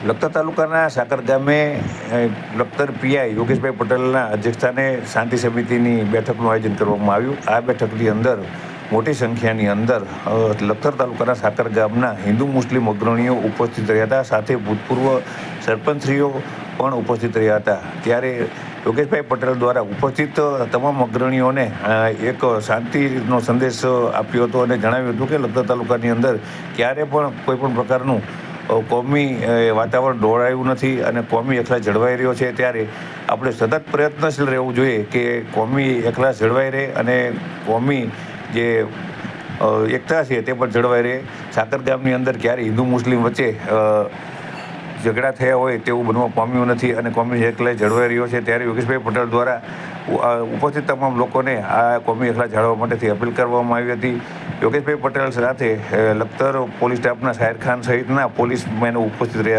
લખતર તાલુકાના સાકર ગામે લખતર પીઆઈ યોગેશભાઈ પટેલના અધ્યક્ષસ્થાને શાંતિ સમિતિની બેઠકનું આયોજન કરવામાં આવ્યું. આ બેઠકની અંદર મોટી સંખ્યાની અંદર લખતર તાલુકાના સાકર ગામના હિન્દુ મુસ્લિમ અગ્રણીઓ ઉપસ્થિત રહ્યા હતા. સાથે ભૂતપૂર્વ સરપંચશ્રીઓ પણ ઉપસ્થિત રહ્યા હતા. ત્યારે યોગેશભાઈ પટેલ દ્વારા ઉપસ્થિત તમામ અગ્રણીઓને એક શાંતિનો સંદેશ આપ્યો હતો અને જણાવ્યું હતું કે લખતર તાલુકાની અંદર ક્યારે પણ કોઈ પણ પ્રકારનું કોમી વાતાવરણ દોડાયું નથી અને કોમી એકલા જળવાઈ રહ્યો છે. ત્યારે આપણે સતત પ્રયત્નશીલ રહેવું જોઈએ કે કોમી એકલા જળવાઈ રહે અને કોમી જે એકતા છે તે પણ જળવાઈ રહે. સાકર ગામની અંદર ક્યારે હિન્દુ મુસ્લિમ વચ્ચે ઝઘડા થયા હોય તેવું બનવા પામ્યું નથી અને કોમી એકલા જળવાઈ રહ્યો છે. ત્યારે યોગેશભાઈ પટેલ દ્વારા ઉપસ્થિત તમામ લોકોને આ કોમી એકલા જાળવવા માટેથી અપીલ કરવામાં આવી હતી. યોગેશભાઈ પટેલ સાથે લખતર પોલીસ સ્ટાફના સાહેર ખાન સહિતના પોલીસમેનો ઉપસ્થિત રહ્યા.